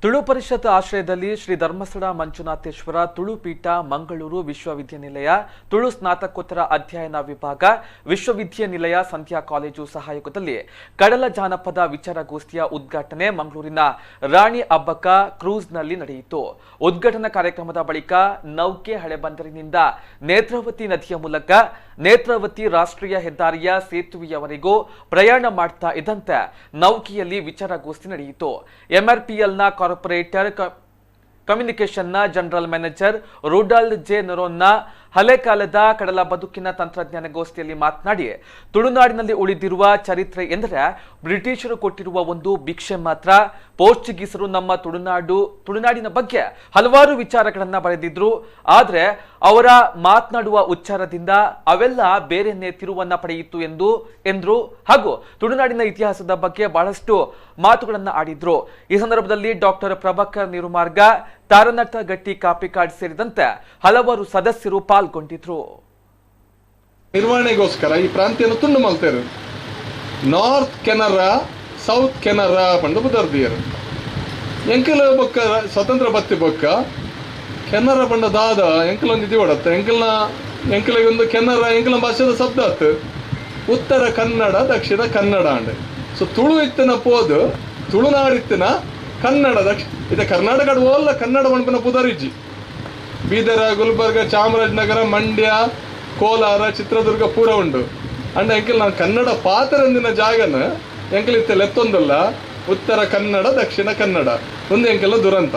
ತುಳು ಪರಿಷತ್ ಆಶ್ರಯದಲ್ಲಿ ಶ್ರೀ ಧರ್ಮಸ್ಥಳ ಮಂಜುನಾಥೇಶ್ವರ ತುಳು ಪೀಠ ಮಂಗಳೂರು ವಿಶ್ವವಿದ್ಯಾನಿಲಯ ತುಳು ಸ್ನಾತಕೋತ್ತರ ಅಧ್ಯಯನ ವಿಭಾಗ ವಿಶ್ವವಿದ್ಯಾನಿಲಯ ಸಂಧ್ಯಾ ಕಾಲೇಜು ಸಹಯೋಗದಲ್ಲಿ ಕಡಲ ಜಾನಪದ ವಿಚಾರಗೋಷ್ಠಿಯ ಉದ್ಘಾಟನೆ ಮಂಗಳೂರಿನ ರಾಣಿ ಅಬ್ಬಕ್ಕ ಕ್ರೂಸ್ನಲ್ಲಿ ನಡೆಯಿತು. ಉದ್ಘಾಟನಾ ಕಾರ್ಯಕ್ರಮದ ಬಳಿಕ ನೌಕೆ ಹಳೆಬಂದರಿನಿಂದ ನೇತ್ರಾವತಿ ನದಿಯ ಮೂಲಕ ನೇತ್ರಾವತಿ ರಾಷ್ಟ್ರೀಯ ಹೆದ್ದಾರಿಯ ಸೇತುವೆಯವರೆಗೂ ಪ್ರಯಾಣ ಮಾಡ್ತಾ ಇದ್ದಂತೆ ನೌಕೆಯಲ್ಲಿ ವಿಚಾರಗೋಷ್ಠಿ ನಡೆಯಿತು. ಎಂಆರ್ಪಿಎಲ್ನ corporate ಕಮ್ಯುನಿಕೇಷನ್ನ general manager ರುಡಾಲ್ಡ್ J Noronha ಹಳೆ ಕಾಲದ ಕಡಲ ಬದುಕಿನ ತಂತ್ರಜ್ಞಾನ ಗೋಷ್ಠಿಯಲ್ಲಿ ಮಾತನಾಡಿ, ತುಳುನಾಡಿನಲ್ಲಿ ಉಳಿದಿರುವ ಚರಿತ್ರೆ ಎಂದರೆ ಬ್ರಿಟಿಷರು ಕೊಟ್ಟಿರುವ ಒಂದು ಭಿಕ್ಷೆ ಮಾತ್ರ. ಪೋರ್ಚುಗೀಸರು ನಮ್ಮ ತುಳುನಾಡಿನ ಬಗ್ಗೆ ಹಲವಾರು ವಿಚಾರಗಳನ್ನ ಬರೆದಿದ್ರು. ಆದ್ರೆ ಅವರ ಮಾತನಾಡುವ ಉಚ್ಚಾರದಿಂದ ಅವೆಲ್ಲ ಬೇರೆಯನ್ನೇ ತಿರುವನ್ನ ಪಡೆಯಿತು ಎಂದ್ರು. ಹಾಗೂ ತುಳುನಾಡಿನ ಇತಿಹಾಸದ ಬಗ್ಗೆ ಬಹಳಷ್ಟು ಮಾತುಗಳನ್ನ ಆಡಿದ್ರು. ಈ ಸಂದರ್ಭದಲ್ಲಿ ಡಾಕ್ಟರ್ ಪ್ರಭಾಕರ್ ನಿರುಮಾರ್ಗ, ತಾರನಾಥ ಗಟ್ಟಿ ಕಾಪಿಕಾಡ್ ಸೇರಿದಂತೆ ಹಲವಾರು ಸದಸ್ಯರು ಪಾಲ್ಗೊಂಡಿದ್ರು. ನಿರ್ವಹಣೆಗೋಸ್ಕರ ಈ ಪ್ರಾಂತ್ಯನ ತುಂಡು ಮಲ್ತೇರು. ನಾರ್ತ್ ಕೆನರಾ ಸೌತ್ ಕೆನರಾ ಪಂಡು ಬುದರ್ದಿಯರು ಎಂಕಲ ಬೊಕ್ಕ ಸ್ವತಂತ್ರ ಬತ್ತಿ ಬೊಕ್ಕ ಕೆನರಾ ಪಂಡ ದಾದ ಎಂಕಲೊಂದು ಇದು ಹೊಡತ್ತೆ. ಎಂಕಲಿಗೆ ಒಂದು ಕೆನರಾ ಎಂಕಲ ಭಾಷೆದ ಶಬ್ದ ಆತು. ಉತ್ತರ ಕನ್ನಡ ದಕ್ಷಿಣ ಕನ್ನಡ ಅಂಡೆ. ಸೊ ತುಳು ಇತ್ತಿನ ಪೋದು ತುಳುನಾಡಿತ್ತಿನ ಕನ್ನಡ ಇದು ಕರ್ನಾಟಕ ಓಲ್ಲ ಕನ್ನಡ ಮಣ್ಪಿನ ಪುದರಿಜ್ಜಿ ಬೀದರ ಗುಲ್ಬರ್ಗ ಚಾಮರಾಜನಗರ ಮಂಡ್ಯ ಕೋಲಾರ ಚಿತ್ರದುರ್ಗ ಪೂರ ಉಂಡು ಅಂಡ ಎಂಕಲ್ ನಾನು ಕನ್ನಡ ಪಾತ್ರಂದಿನ ಜಾಗನ ಎಂಕಲ್ ಇತ್ತೆ ಲೆತ್ತೊಂದಲ್ಲ ಉತ್ತರ ಕನ್ನಡ ದಕ್ಷಿಣ ಕನ್ನಡ ಒಂದು ಎಂಕೆಲ್ಲ ದುರಂತ.